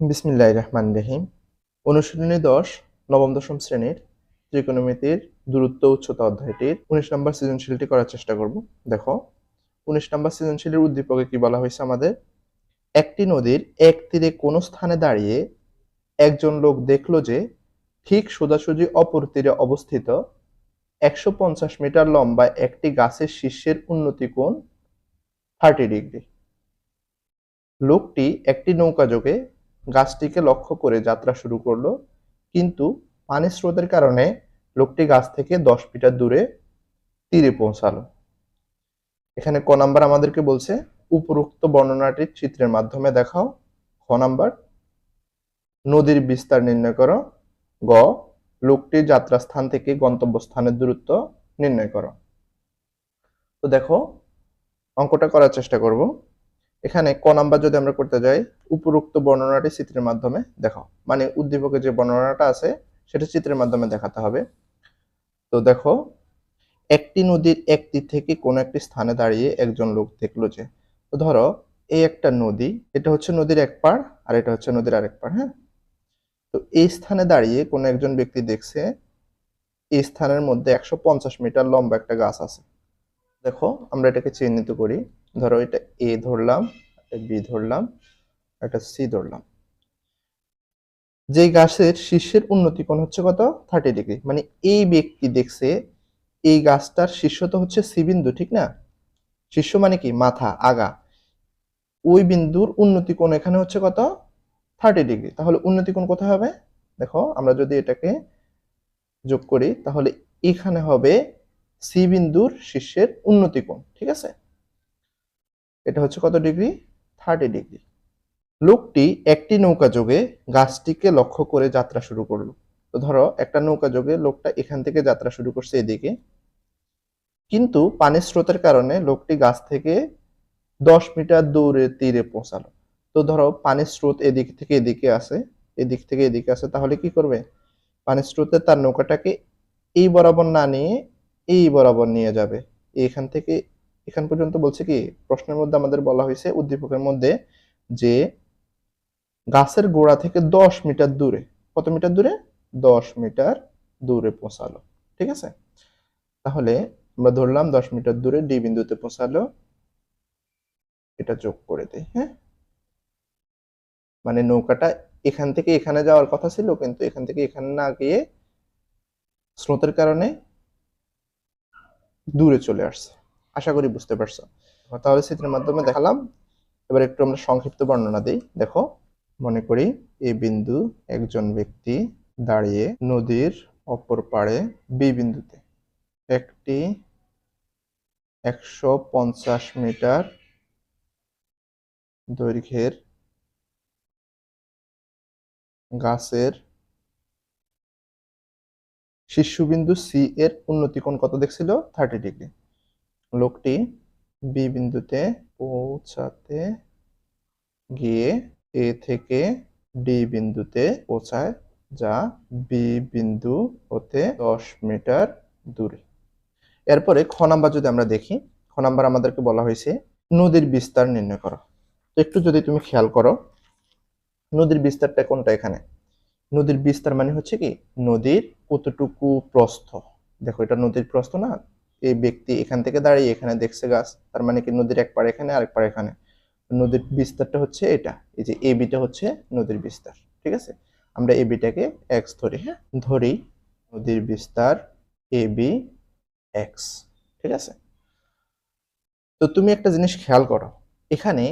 বিসমিল্লাহির রহমানির রহিম। অনুশীলনী 10 নবম দশম শ্রেণীর ত্রিকোণমিতির দূরত্ব উচ্চতা অধ্যায়টির 19 নম্বর সৃজনশীলটি করার চেষ্টা করব। দেখো 19 নম্বর সৃজনশীলের উদ্দীপকে কি বলা হয়েছে আমাদের, একটি নদীর এক তীরে কোন স্থানে দাঁড়িয়ে একজন লোক দেখলো যে ঠিক সোজাসুজি অপর তীরে অবস্থিত 150 মিটার লম্বা একটি গাছের শীর্ষের উন্নতি কোণ 30 ডিগ্রি। লোকটি একটি নৌকাযোগে গাছটিকে লক্ষ্য করে যাত্রা শুরু করলো, কিন্তু পানির স্রোতের কারণে লোকটি গাছ থেকে 10 মিটার দূরে তীরে পৌঁছালো। এখানে ক নাম্বার আমাদেরকে বলছে উপরোক্ত বর্ণনাটি চিত্রের মাধ্যমে দেখাও। খ নাম্বার নদীর বিস্তার নির্ণয় করো। গ লোকটির যাত্রাস্থান থেকে গন্তব্যস্থানের দূরত্ব নির্ণয় করো। তো দেখো অঙ্কটা করার চেষ্টা করব। এখানে ক নাম্বার যদি আমরা করতে যাই, উপরোক্ত বর্ণনাটি চিত্রের মাধ্যমে দেখাও, মানে উদ্দীপকে যে বর্ণনাটা আছে সেটা চিত্রের মাধ্যমে দেখাতে হবে। তো দেখো একটি নদীর এক তীর থেকে কোন একটি স্থানে দাঁড়িয়ে একজন লোক দেখলো যে, তো ধরো এই একটা নদী, এটা হচ্ছে নদীর এক পাড় আর এটা হচ্ছে নদীর আরেক পাড়। হ্যাঁ, তো এই স্থানে দাঁড়িয়ে কোন একজন ব্যক্তি দেখছে এই স্থানের মধ্যে 150 মিটার লম্বা একটা গাছ আছে। দেখো আমরা এটাকে চিহ্নিত করি। ধরো এটা এ ধরলাম, বি ধরলাম, এটা সি ধরলাম। যে গাছের শীর্ষের উন্নতি কোণ হচ্ছে কত, 30 ডিগ্রি। মানে এই ব্যক্তি দেখছে এই গাছটার শীর্ষ তো হচ্ছে সি বিন্দু, ঠিক না? শীর্ষ মানে কি, মাথা, আগা। ওই বিন্দুর উন্নতি কোণ এখানে হচ্ছে কত, 30 ডিগ্রি। তাহলে উন্নতি কোণ কোথায় হবে? দেখো আমরা যদি এটাকে যোগ করি তাহলে এখানে হবে সি বিন্দুর শীর্ষের উন্নতি কোণ, ঠিক আছে? এটা হচ্ছে কত ডিগ্রি, 30 ডিগ্রি। লোকটি একটি নৌকা যোগে গাছটিকে লক্ষ্য করে যাত্রা শুরু করলো। তো ধরো একটা নৌকা যোগে লোকটা এখান থেকে যাত্রা শুরু করছে এদিকে, কিন্তু পানির স্রোতের কারণে লোকটি গাছ থেকে 10 মিটার দূরে তীরে পৌঁছালো। তো ধরো পানির স্রোত এদিক থেকে এদিকে আছে, এদিক থেকে এদিকে আছে, তাহলে কি করবে, পানির স্রোতে তার নৌকাটাকে এই বরাবর না নিয়ে এই বরাবর নিয়ে যাবে। এখান থেকে এখান পর্যন্ত বলছে কি, প্রশ্নের মধ্যে আমাদের বলা হয়েছে উদ্দীপকের মধ্যে যে গাছের গোড়া থেকে 10 মিটার দূরে, কত মিটার দূরে, 10 মিটার দূরে পৌঁছালো, ঠিক আছে? তাহলে আমরা ধরলাম 10 মিটার দূরে ডি বিন্দুতে পৌঁছালো, এটা যোগ করে দেই। হ্যাঁ, মানে নৌকাটা এখান থেকে এখানে যাওয়ার কথা ছিল, কিন্তু এখান থেকে এখানে না গিয়ে স্রোতের কারণে দূরে চলে আসছে। আশা করি বুঝতে পারছো। তাহলে চিত্রের মাধ্যমে দেখালাম। এবার একটু আমরা সংক্ষিপ্ত বর্ণনা দিই। দেখো মনে করি এ বিন্দু একজন ব্যক্তি দাঁড়িয়ে নদীর অপর পাড়ে বি বিন্দুতে একটি 150 মিটার দৈর্ঘ্যের গাছের শীর্ষবিন্দু সি এর উন্নতি কোণ কত দেখছিল, 30 ডিগ্রি। লোকটি বি বিন্দুতে পৌঁছাতে গিয়ে এ থেকে ডি বিন্দুতে পৌঁছায়, যা বি বিন্দু হতে 10 মিটার দূরে। এরপরে খ নাম্বার যদি আমরা দেখি, খ নাম্বার আমাদেরকে বলা হয়েছে নদীর বিস্তার নির্ণয় করো। তো একটু যদি তুমি খেয়াল করো নদীর বিস্তারটা কোনটা, এখানে নদীর বিস্তার মানে হচ্ছে কি নদীর কতটুকু প্রস্থ। দেখো এটা নদীর প্রস্থ না, এই ব্যক্তি এখান থেকে দাঁড়িয়ে এখানে দেখছে গাছ, তার মানে কি নদীর এক পাড় এখানে আরেক পাড় এখানে। নদীর বিস্তারটা হচ্ছে এটা, এই যে এ বিটা হচ্ছে নদীর বিস্তার, ঠিক আছে? আমরা এ বিটাকে এক্স ধরি। হ্যাঁ, ধরি নদীর বিস্তার এ বি এক্স, ঠিক আছে? তো তুমি একটা জিনিস খেয়াল করো, এখানে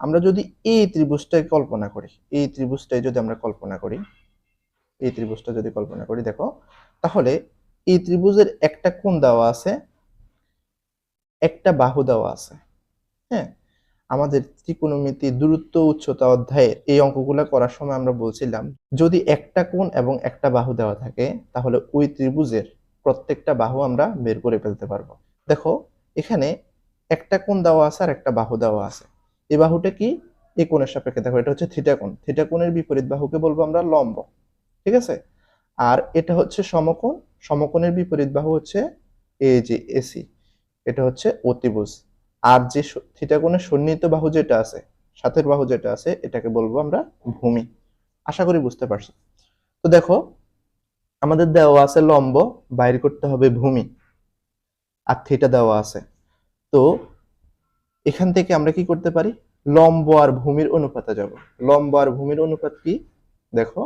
আমরা যদি এই ত্রিভুজটাকে কল্পনা করি, এই ত্রিভুজটাই যদি আমরা কল্পনা করি, এই ত্রিভুজটা যদি কল্পনা করি, দেখো তাহলে এই ত্রিভুজের একটা কোণ দেওয়া আছে, একটা বাহু দেওয়া আছে। হ্যাঁ, আমাদের ত্রিকোণমিতি দূরত্ব উচ্চতা অধ্যায়ে এই অঙ্কগুলো করার সময় আমরা বলছিলাম যদি একটা কোণ এবং একটা বাহু দেওয়া থাকে তাহলে ওই ত্রিভুজের প্রত্যেকটা বাহু আমরা বের করে ফেলতে পারবো। দেখো এখানে একটা কোণ দেওয়া আছে আর একটা বাহু দেওয়া আছে। এই বাহুটা কি, এই কোণের সাপেক্ষে, দেখো এটা হচ্ছে থিটা কোণ, থিটা কোণের বিপরীত বাহুকে বলবো আমরা লম্ব, ঠিক আছে? আর এটা হচ্ছে সমকোণ, সমকোণের বিপরীত বাহু হচ্ছে এই যে এসি, এটা হচ্ছে অতিভুজ। আর যে থিটা কোণের সন্নিহিত বাহু যেটা আছে সাথের বাহু যেটা আছে এটাকে বলবো আমরা ভূমি। আশা করি বুঝতে পারছো। তো দেখো আমাদের দেওয়া আছে লম্ব, বাইর করতে হবে ভূমি, আর থিটা দেওয়া আছে। তো এখান থেকে আমরা কি করতে পারি, লম্ব আর ভূমির অনুপাতে যাব। লম্ব আর ভূমির অনুপাত কি, দেখো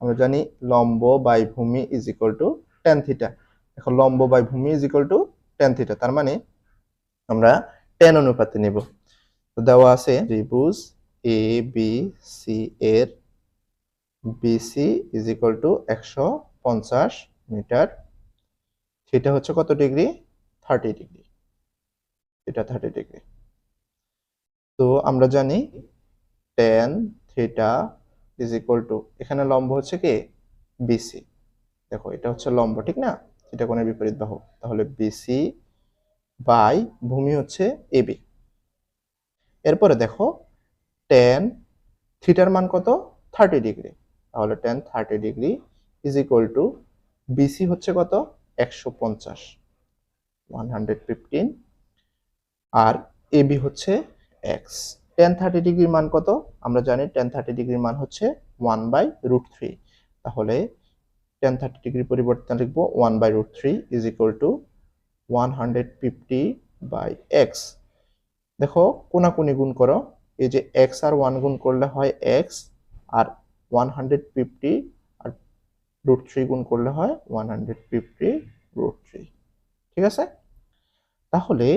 আমরা জানি লম্ব বাই ভূমি is equal two tan theta. দেখো লম্ব বাই ভূমি is equal two tan theta, তার মানে আমরা ট্যান অনুপাতে নিব। তো দেওয়া আছে ত্রিভুজ এ বি সি এর BC is equal to 150 metre, theta হচ্ছে কত ডিগ্রি, 30 ডিগ্রি, এটা 30 ডিগ্রি। তো আমরা জানি tan theta is equal two, এখানে লম্ব হচ্ছে কি বিসি, দেখো এটা হচ্ছে লম্ব ঠিক না, থিটা কোণের বিপরীত বাহু, তাহলে বিসি বাই ভূমি হচ্ছে এবি। এরপরে দেখো tan থিটার মান কত, 30 ডিগ্রি, তাহলে tan 30 degree is equal to BC হচ্ছে কত 150 115, আর এবি হচ্ছে এক্স। tan 30 ডিগ্রির মান কত, আমরা জানি tan 30 ডিগ্রির মান হচ্ছে 1/√3, তাহলে tan 30 ডিগ্রি পরিবর্তে লিখব 1/√3 ইজ ইকুয়াল টু 150/x। দেখো কোনাকুনি গুণ করো, এই যে x আর 1 গুণ করলে হয় x, আর 150 আর √3 গুণ করলে হয় 150√3, ঠিক আছে। তাহলে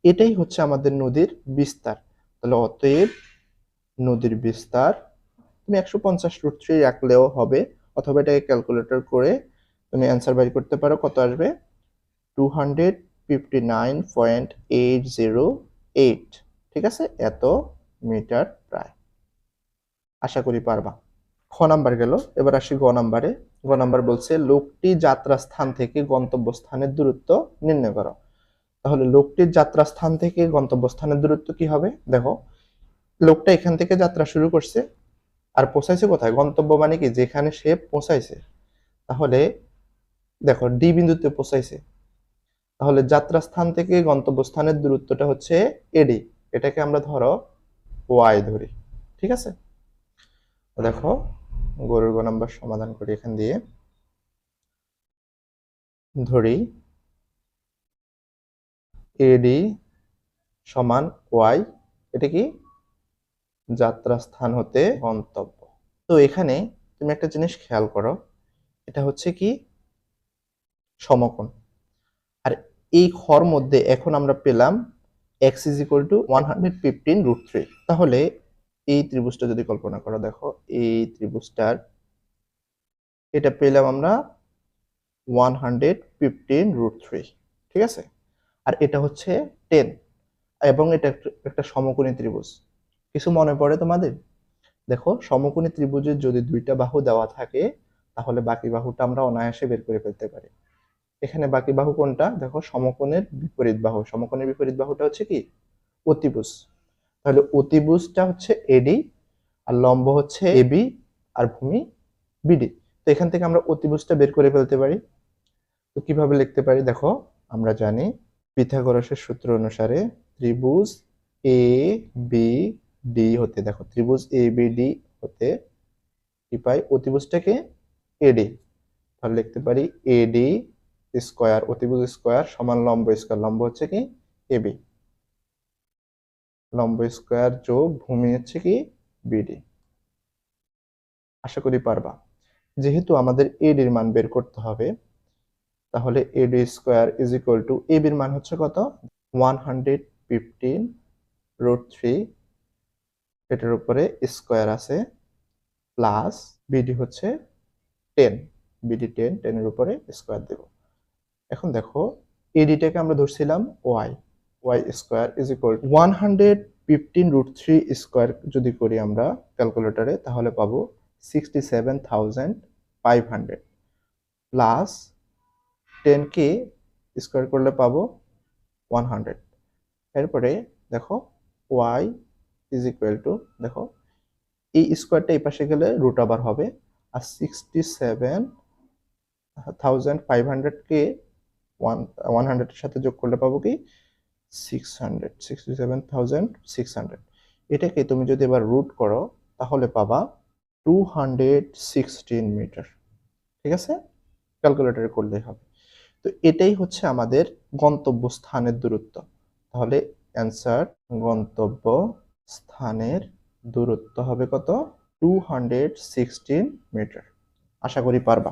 এটাই হচ্ছে আমাদের নদীর বিস্তার। তাহলে অতএব নদীর বিস্তার, তুমি 150√3 রাখলেও হবে, অথবা এটাকে ক্যালকুলেটর করে তুমি অ্যান্সার বের করতে পারো, কত আসবে 259.808, ঠিক আছে, এত মিটার প্রায়। আশা করি পারবা। খ নাম্বার গেল, এবার আসি গ নাম্বারে। গ নাম্বার বলছে লোকটি যাত্রা স্থান থেকে গন্তব্যস্থানের দূরত্ব নির্ণয় করো। তাহলে লোকটির যাত্রা স্থান থেকে গন্তব্যস্থানের দূরত্ব কি হবে, দেখো লোকটা এখান থেকে যাত্রা শুরু করছে আর পৌঁছাইছে কোথায়, গন্তব্য মানে কি যেখানে সে পৌঁছাইছে, তাহলে দেখো ডি বিন্দুতে পৌঁছাইছে, তাহলে যাত্রা স্থান থেকে গন্তব্যস্থানের দূরত্বটা হচ্ছে এডি, এটাকে আমরা ধরো ওয়াই ধরি, ঠিক আছে। দেখো গরুর গ নাম্বার সমাধান করি, এখান দিয়ে ধরি এডি সমান ওয়াই, এটা কি যাত্রা স্থান হতে গন্তব্য। তো এখানে তুমি একটা জিনিস খেয়াল করো, এটা হচ্ছে কি সমকোণ, আর এই খর মধ্যে এখন আমরা পেলাম x ইজ ইকুয়াল টু 115√3। তাহলে এই ত্রিভুজটা যদি কল্পনা করো, দেখো এই ত্রিভুজটার এটা পেলাম আমরা 115√3, ঠিক আছে, আর এটা হচ্ছে 10, এবং এটা একটা সমকোণী ত্রিভুজ। কিছু মনে পড়ে তোমাদের, দেখো সমকোণী ত্রিভুজের যদি দুইটা বাহু দেওয়া থাকে তাহলে বাকি বাহুটা আমরা অনায়াসে বের করে ফেলতে পারি। এখানে বাকি বাহু কোনটা, দেখো সমকোণের বিপরীত বাহু, সমকোণের বিপরীত বাহুটা হচ্ছে কি অতিভুজ, তাহলে অতিভুজটা হচ্ছে এডি, আর লম্ব হচ্ছে এবি, আর ভূমি বিডি। তো এখান থেকে আমরা অতিভুজটা বের করে ফেলতে পারি। তো কিভাবে লিখতে পারি, দেখো আমরা জানি পিথাগোরাসের সূত্র অনুসারে ত্রিভুজ এ বি ডি হতে, দেখো ত্রিভুজ এ বি ডি হতে কি পাই, অতিভুজটাকে এডি, তাহলে লিখতে পারি এডি স্কয়ার, অতিভুজ স্কয়ার সমান লম্ব স্কয়ার, লম্ব হচ্ছে কি এবি, লম্ব স্কয়ার যোগ ভূমি হচ্ছে কি বিডি। আশা করি পারবা। যেহেতু আমাদের এডির মান বের করতে হবে, তাহলে এডি স্কয়ার ইজ ইকুয়াল টু এবির মান হচ্ছে কত 115√3, এটার উপরে স্কয়ার আছে, প্লাস বিডি হচ্ছে 10, বিডি 10, 10 এর উপরে স্কয়ার দেব। এখন দেখো এডিটাকে আমরা ধরছিলাম Y, Y square is equal to 115√3 square যদি করি আমরা ক্যালকুলেটরে, তাহলে পাবো 67,500, প্লাস 10 কে স্কয়ার করলে পাবো 100। এরপরে দেখো ওয়াই ইজ ইকুয়াল টু, দেখো এই স্কয়ারটা এই পাশে গেলে রুট ওভার হবে, আর 67,500 কে 100 এর সাথে যোগ করলে পাবো কি 600, 67,600। এটাকে তুমি যদি এবার রুট করো তাহলে পাবা 216 মিটার। ঠিক আছে, ক্যালকুলেটরে করলেই হবে। তো এটাই হচ্ছে আমাদের গন্তব্য স্থানের দূরত্ব। তাহলে অ্যান্সার গন্তব্য স্থানের দূরত্ব হবে কত? 216 মিটার। আশা করি পারবা।